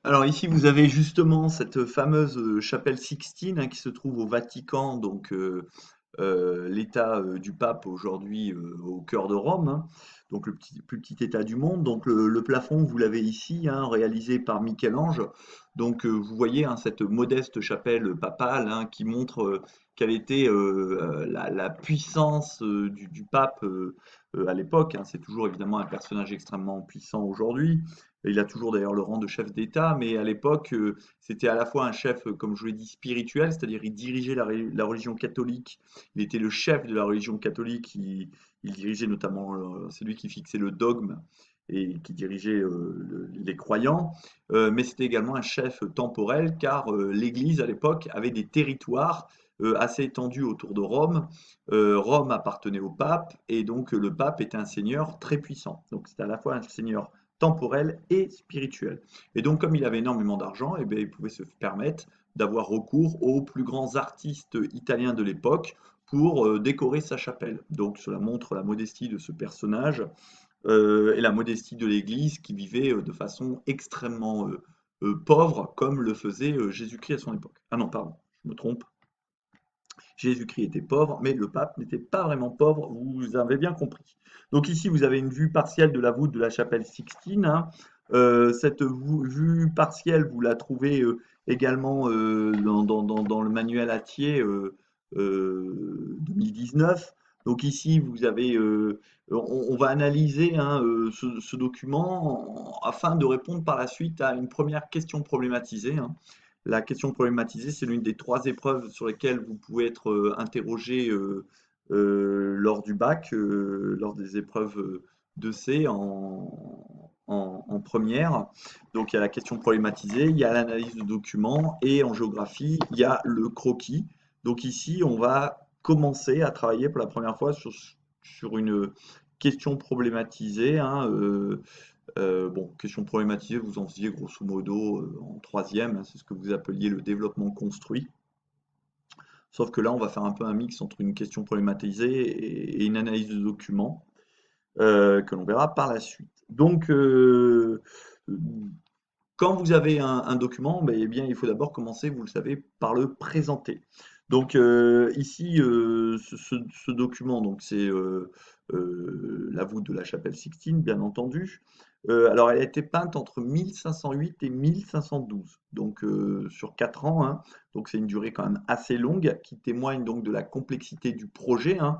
Alors ici, vous avez justement cette fameuse chapelle Sixtine, hein, qui se trouve au Vatican, donc l'État du pape aujourd'hui au cœur de Rome, hein, donc le plus petit État du monde. Donc le plafond, vous l'avez ici, hein, réalisé par Michel-Ange. Donc vous voyez, hein, cette modeste chapelle papale, hein, qui montre quelle était la puissance du pape à l'époque, hein. C'est toujours évidemment un personnage extrêmement puissant aujourd'hui. Il a toujours d'ailleurs le rang de chef d'État, mais à l'époque, c'était à la fois un chef, comme je l'ai dit, spirituel, c'est-à-dire il dirigeait la religion catholique, il était le chef de la religion catholique, il dirigeait notamment, c'est lui qui fixait le dogme et qui dirigeait les croyants, mais c'était également un chef temporel, car l'Église à l'époque avait des territoires assez étendus autour de Rome. Rome appartenait au pape, et donc le pape était un seigneur très puissant. Donc c'était à la fois un seigneur temporel et spirituel. Et donc, comme il avait énormément d'argent, eh bien, il pouvait se permettre d'avoir recours aux plus grands artistes italiens de l'époque pour décorer sa chapelle. Donc, cela montre la modestie de ce personnage et la modestie de l'Église qui vivait de façon extrêmement pauvre, comme le faisait Jésus-Christ à son époque. Ah non, pardon, je me trompe. Jésus-Christ était pauvre, mais le pape n'était pas vraiment pauvre, vous avez bien compris. Donc ici, vous avez une vue partielle de la voûte de la chapelle Sixtine, hein. Cette vue partielle, vous la trouvez également dans le manuel Hatier 2019. Donc ici, vous avez, on va analyser, hein, ce document afin de répondre par la suite à une première question problématisée, hein. La question problématisée, c'est l'une des trois épreuves sur lesquelles vous pouvez être interrogé lors du bac, lors des épreuves de C en première. Donc il y a la question problématisée, il y a l'analyse de documents et en géographie, il y a le croquis. Donc ici, on va commencer à travailler pour la première fois sur une question problématisée, hein, bon, question problématisée, vous en faisiez grosso modo en troisième, hein, c'est ce que vous appeliez le développement construit. Sauf que là, on va faire un peu un mix entre une question problématisée et une analyse de document que l'on verra par la suite. Donc, quand vous avez un document, ben, eh bien, il faut d'abord commencer, vous le savez, par le présenter. Donc ici, ce document, donc c'est la voûte de la chapelle Sixtine, bien entendu. Alors, elle a été peinte entre 1508 et 1512, donc sur 4 ans, hein. Donc c'est une durée quand même assez longue, qui témoigne donc de la complexité du projet, hein.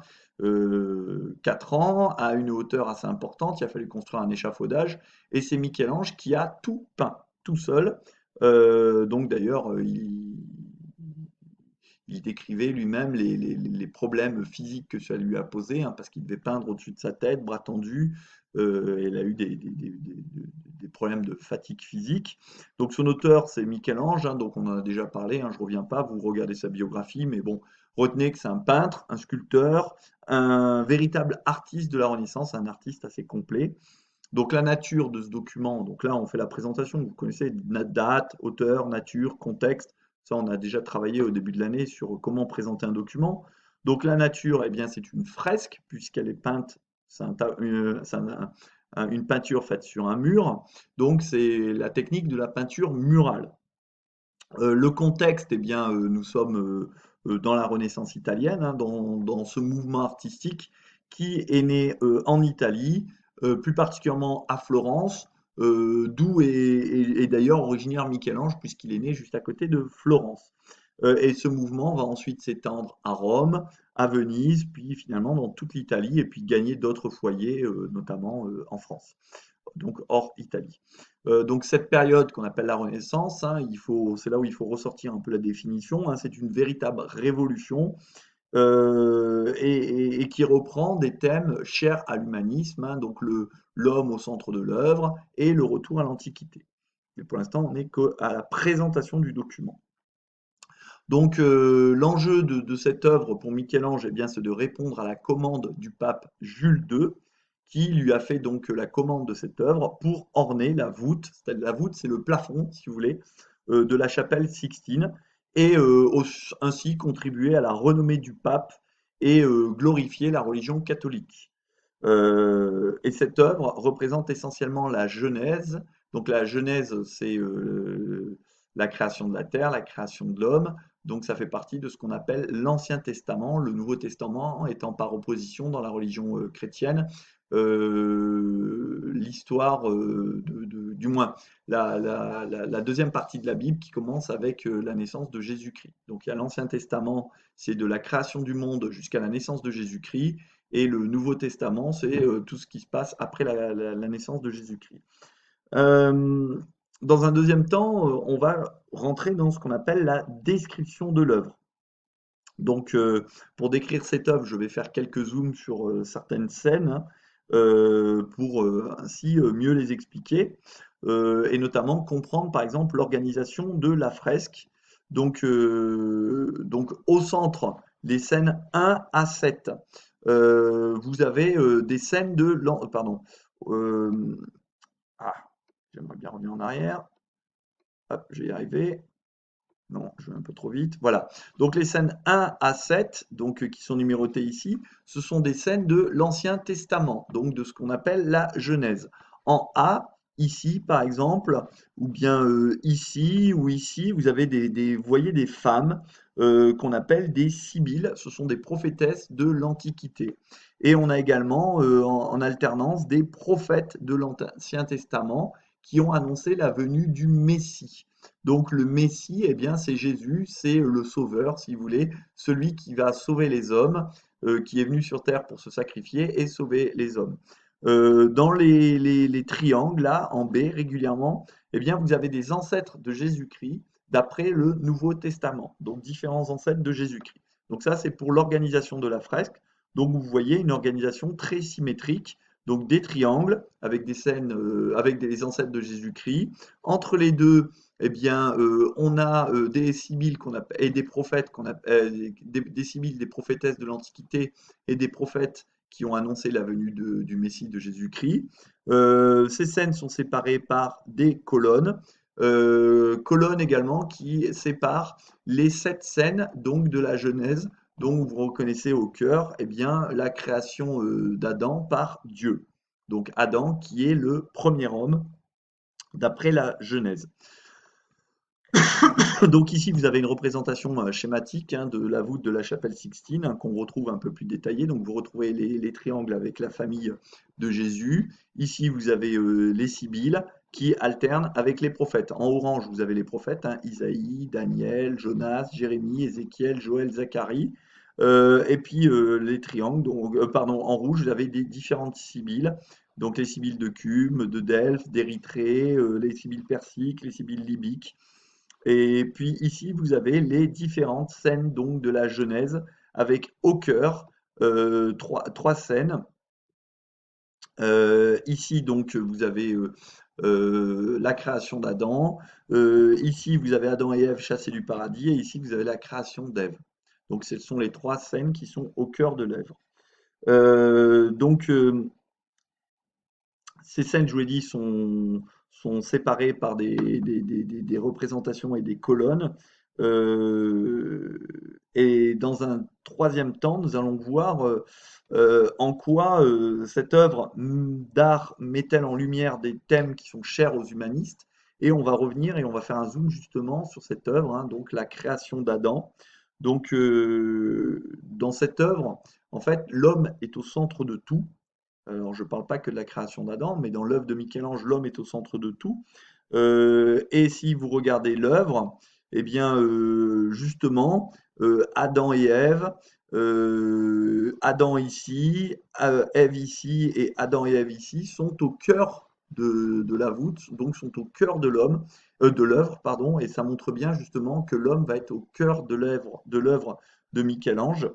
4 ans, à une hauteur assez importante, il a fallu construire un échafaudage, et c'est Michel-Ange qui a tout peint tout seul. Donc d'ailleurs, il décrivait lui-même les problèmes physiques que ça lui a posé, hein, parce qu'il devait peindre au-dessus de sa tête, bras tendus. Il a eu des problèmes de fatigue physique. Donc son auteur, c'est Michel-Ange, hein, donc on en a déjà parlé, hein, je ne reviens pas, vous regardez sa biographie, mais bon, retenez que c'est un peintre, un sculpteur, un véritable artiste de la Renaissance, un artiste assez complet. Donc la nature de ce document, donc là on fait la présentation, vous connaissez date, auteur, nature, contexte. Ça on a déjà travaillé au début de l'année sur comment présenter un document. Donc la nature, eh bien c'est une fresque puisqu'elle est peinte, c'est une peinture faite sur un mur. Donc c'est la technique de la peinture murale. Le contexte, eh bien nous sommes dans la Renaissance italienne, hein, dans ce mouvement artistique qui est né en Italie, plus particulièrement à Florence, d'où est d'ailleurs originaire Michel-Ange, puisqu'il est né juste à côté de Florence. Et ce mouvement va ensuite s'étendre à Rome, à Venise, puis finalement dans toute l'Italie, et puis gagner d'autres foyers, notamment en France, donc hors Italie. Donc cette période qu'on appelle la Renaissance, hein, c'est là où il faut ressortir un peu la définition, hein, c'est une véritable révolution et qui reprend des thèmes chers à l'humanisme, hein, donc l'homme au centre de l'œuvre et le retour à l'Antiquité. Mais pour l'instant, on n'est qu'à la présentation du document. Donc l'enjeu de cette œuvre pour Michel-Ange, eh bien, c'est de répondre à la commande du pape Jules II, qui lui a fait donc la commande de cette œuvre pour orner la voûte. C'est-à-dire la voûte, c'est le plafond, si vous voulez, de la chapelle Sixtine, et ainsi contribuer à la renommée du pape et glorifier la religion catholique. Et cette œuvre représente essentiellement la Genèse, Donc la Genèse, c'est la création de la terre, la création de l'homme. Donc ça fait partie de ce qu'on appelle l'Ancien Testament, le Nouveau Testament étant par opposition dans la religion chrétienne l'histoire du moins la deuxième partie de la Bible qui commence avec la naissance de Jésus-Christ. Donc il y a l'Ancien Testament, c'est de la création du monde jusqu'à la naissance de Jésus-Christ, et le Nouveau Testament, c'est tout ce qui se passe après la naissance de Jésus-Christ. Euh, dans un deuxième temps, on va rentrer dans ce qu'on appelle la description de l'œuvre. Donc, pour décrire cette œuvre, je vais faire quelques zooms sur certaines scènes hein, pour ainsi mieux les expliquer et notamment comprendre par exemple l'organisation de la fresque. Donc au centre, les scènes 1 à 7, vous avez des scènes de pardon. euh, ah, j'aimerais bien revenir en arrière. Hop, je vais y arriver. Non, je vais un peu trop vite. Voilà. Donc les scènes 1 à 7, donc, qui sont numérotées ici, ce sont des scènes de l'Ancien Testament, donc de ce qu'on appelle la Genèse. En A, ici par exemple, ou bien ici ou ici, vous avez vous voyez des femmes qu'on appelle des sibylles. Ce sont des prophétesses de l'Antiquité. Et on a également en alternance des prophètes de l'Ancien Testament qui ont annoncé la venue du Messie. Donc le Messie, eh bien, c'est Jésus, c'est le Sauveur, si vous voulez, celui qui va sauver les hommes, qui est venu sur terre pour se sacrifier et sauver les hommes. Dans les triangles, là, en B, régulièrement, eh bien, vous avez des ancêtres de Jésus-Christ d'après le Nouveau Testament, donc différents ancêtres de Jésus-Christ. Donc ça, c'est pour l'organisation de la fresque. Donc vous voyez une organisation très symétrique, donc des triangles avec des scènes, avec des ancêtres de Jésus-Christ. Entre les deux, eh bien, on a des sibylles et des prophètes des sibylles, des prophétesses de l'Antiquité et des prophètes qui ont annoncé la venue du Messie de Jésus-Christ. Ces scènes sont séparées par des colonnes, colonnes également qui séparent les 7 scènes donc de la Genèse, dont vous reconnaissez au cœur eh bien, la création d'Adam par Dieu. Donc Adam qui est le premier homme d'après la Genèse. Donc ici, vous avez une représentation schématique hein, de la voûte de la chapelle Sixtine hein, qu'on retrouve un peu plus détaillée. Donc vous retrouvez les triangles avec la famille de Jésus. Ici, vous avez les sibylles qui alternent avec les prophètes. En orange, vous avez les prophètes, hein, Isaïe, Daniel, Jonas, Jérémie, Ézéchiel, Joël, Zacharie. Et puis les triangles, donc, pardon, en rouge, vous avez des différentes sibylles. Donc les sibylles de Cume, de Delphes, d'Érythrée, les sibylles persiques, les sibylles libyques. Et puis ici, vous avez les différentes scènes donc de la Genèse avec au cœur trois scènes. Ici donc vous avez la création d'Adam. Ici vous avez Adam et Ève chassés du paradis et ici vous avez la création d'Ève. Donc ce sont les 3 scènes qui sont au cœur de l'œuvre. Donc ces scènes, je vous l'ai dit, sont séparées par des représentations et des colonnes. Et dans un troisième temps, nous allons voir en quoi cette œuvre d'art met-elle en lumière des thèmes qui sont chers aux humanistes. Et on va revenir et on va faire un zoom justement sur cette œuvre, hein, donc la création d'Adam. Donc dans cette œuvre, en fait, l'homme est au centre de tout. Alors, je ne parle pas que de la création d'Adam, mais dans l'œuvre de Michel-Ange, l'homme est au centre de tout. Et si vous regardez l'œuvre, eh bien, justement, Adam et Ève, Adam ici, Ève ici et Adam et Ève ici sont au cœur de la voûte, donc sont au cœur de de l'œuvre, pardon, et ça montre bien justement que l'homme va être au cœur de l'œuvre de Michel-Ange.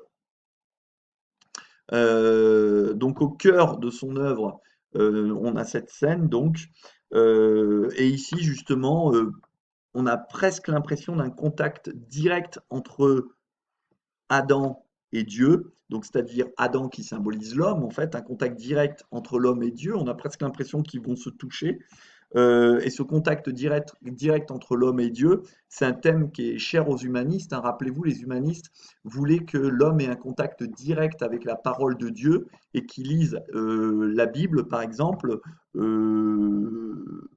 Donc au cœur de son œuvre, on a cette scène donc, et ici justement, on a presque l'impression d'un contact direct entre Adam et Dieu, donc c'est-à-dire Adam qui symbolise l'homme en fait, un contact direct entre l'homme et Dieu. On a presque l'impression qu'ils vont se toucher. Et ce contact direct entre l'homme et Dieu, c'est un thème qui est cher aux humanistes, hein. Rappelez-vous, les humanistes voulaient que l'homme ait un contact direct avec la parole de Dieu et qu'il lise la Bible, par exemple,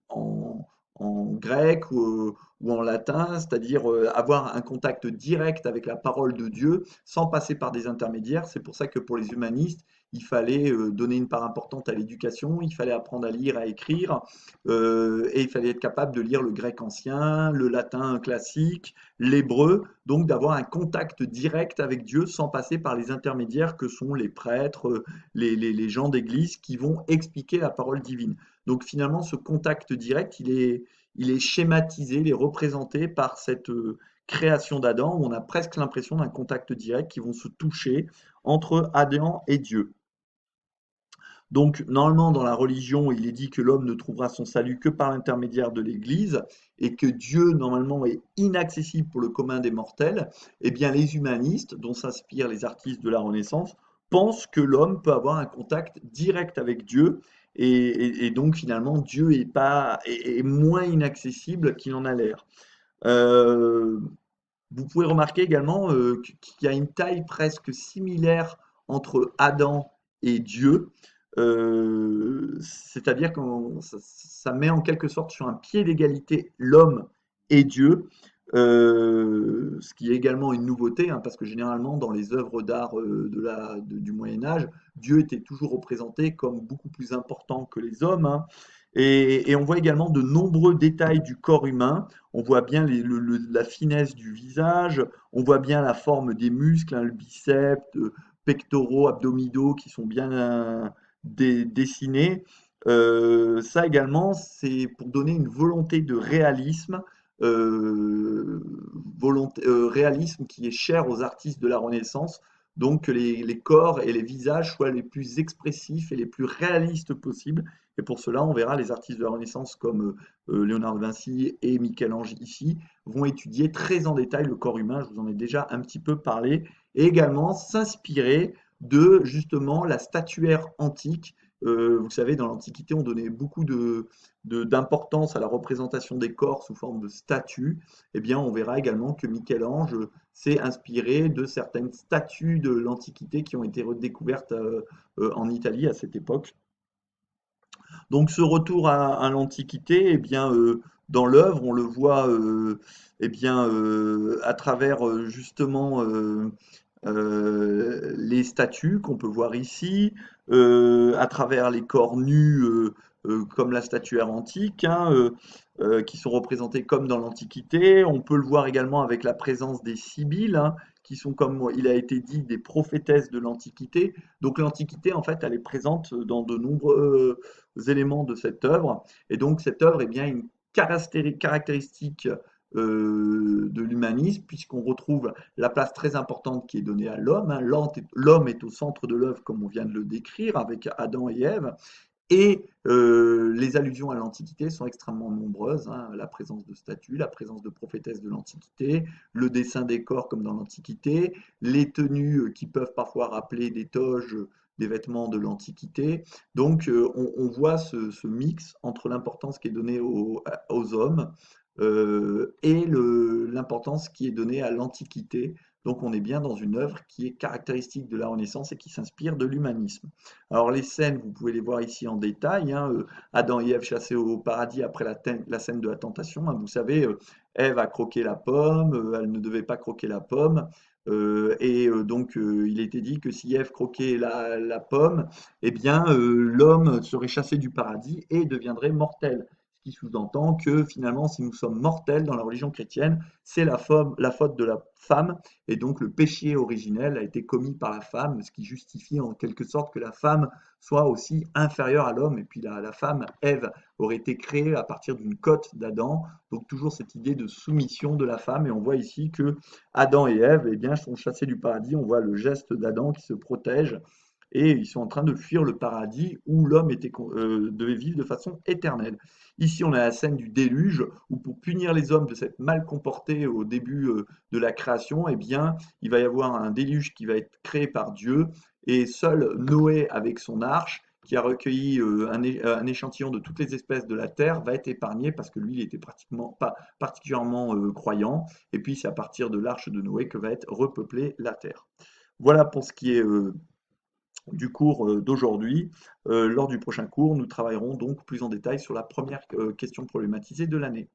en, en grec ou en latin, c'est-à-dire avoir un contact direct avec la parole de Dieu sans passer par des intermédiaires. C'est pour ça que pour les humanistes, il fallait donner une part importante à l'éducation, il fallait apprendre à lire, à écrire, et il fallait être capable de lire le grec ancien, le latin classique, l'hébreu, donc d'avoir un contact direct avec Dieu sans passer par les intermédiaires que sont les prêtres, les gens d'église qui vont expliquer la parole divine. Donc finalement, ce contact direct, il est schématisé, il est représenté par cette création d'Adam, où on a presque l'impression d'un contact direct qui vont se toucher entre Adam et Dieu. Donc, normalement, dans la religion, il est dit que l'homme ne trouvera son salut que par l'intermédiaire de l'Église et que Dieu, normalement, est inaccessible pour le commun des mortels. Eh bien, les humanistes, dont s'inspirent les artistes de la Renaissance, pensent que l'homme peut avoir un contact direct avec Dieu et donc, finalement, Dieu est moins inaccessible qu'il en a l'air. Euh, Vous pouvez remarquer également qu'il y a une taille presque similaire entre Adam et Dieu. C'est-à-dire que ça met en quelque sorte sur un pied d'égalité l'homme et Dieu, ce qui est également une nouveauté, hein, parce que généralement dans les œuvres d'art du Moyen Âge, Dieu était toujours représenté comme beaucoup plus important que les hommes, hein. Et on voit également de nombreux détails du corps humain. On voit bien la finesse du visage, on voit bien la forme des muscles, hein, le biceps, pectoraux, abdominaux qui sont bien dessinés. Ça également, c'est pour donner une volonté de réalisme, réalisme qui est cher aux artistes de la Renaissance. Donc que les corps et les visages soient les plus expressifs et les plus réalistes possibles. Et pour cela, on verra les artistes de la Renaissance comme Léonard de Vinci et Michel-Ange ici vont étudier très en détail le corps humain, je vous en ai déjà un petit peu parlé, et également s'inspirer de justement la statuaire antique. Vous savez, dans l'Antiquité, on donnait beaucoup d'importance à la représentation des corps sous forme de statues. Eh bien, on verra également que Michel-Ange s'est inspiré de certaines statues de l'Antiquité qui ont été redécouvertes en Italie à cette époque. Donc ce retour à l'Antiquité, eh bien, dans l'œuvre, on le voit eh bien, à travers justement les statues qu'on peut voir ici, à travers les corps nus comme la statuaire antique, hein, qui sont représentés comme dans l'Antiquité. On peut le voir également avec la présence des sibylles, hein, qui sont, comme il a été dit, des prophétesses de l'Antiquité. Donc l'Antiquité, en fait, elle est présente dans de nombreux éléments de cette œuvre. Et donc cette œuvre est bien une caractéristique de l'humanisme, puisqu'on retrouve la place très importante qui est donnée à l'homme, hein. L'homme est au centre de l'œuvre, comme on vient de le décrire, avec Adam et Ève. Et les allusions à l'Antiquité sont extrêmement nombreuses, hein. La présence de statues, la présence de prophétesses de l'Antiquité, le dessin des corps comme dans l'Antiquité, les tenues qui peuvent parfois rappeler des toges, des vêtements de l'Antiquité. Donc on voit ce mix entre l'importance qui est donnée aux hommes et l'importance qui est donnée à l'Antiquité. Donc on est bien dans une œuvre qui est caractéristique de la Renaissance et qui s'inspire de l'humanisme. Alors les scènes, vous pouvez les voir ici en détail, hein, Adam et Ève chassés au paradis après la scène de la tentation, hein. Vous savez, Ève a croqué la pomme, elle ne devait pas croquer la pomme. Donc il était dit que si Ève croquait la pomme, eh bien l'homme serait chassé du paradis et deviendrait mortel. Ce qui sous-entend que finalement, si nous sommes mortels dans la religion chrétienne, c'est la faute de la femme et donc le péché originel a été commis par la femme, ce qui justifie en quelque sorte que la femme soit aussi inférieure à l'homme. Et puis la femme, Ève, aurait été créée à partir d'une côte d'Adam. Donc toujours cette idée de soumission de la femme. Et on voit ici que Adam et Ève eh bien, sont chassés du paradis. On voit le geste d'Adam qui se protège. Et ils sont en train de fuir le paradis où l'homme devait vivre de façon éternelle. Ici, on a la scène du déluge, où pour punir les hommes de s'être mal comportés au début de la création, eh bien, il va y avoir un déluge qui va être créé par Dieu, et seul Noé, avec son arche, qui a recueilli un échantillon de toutes les espèces de la terre, va être épargné parce que lui, il était pratiquement pas particulièrement croyant. Et puis, c'est à partir de l'arche de Noé que va être repeuplée la terre. Voilà pour ce qui est du cours d'aujourd'hui. Lors du prochain cours, nous travaillerons donc plus en détail sur la première question problématisée de l'année.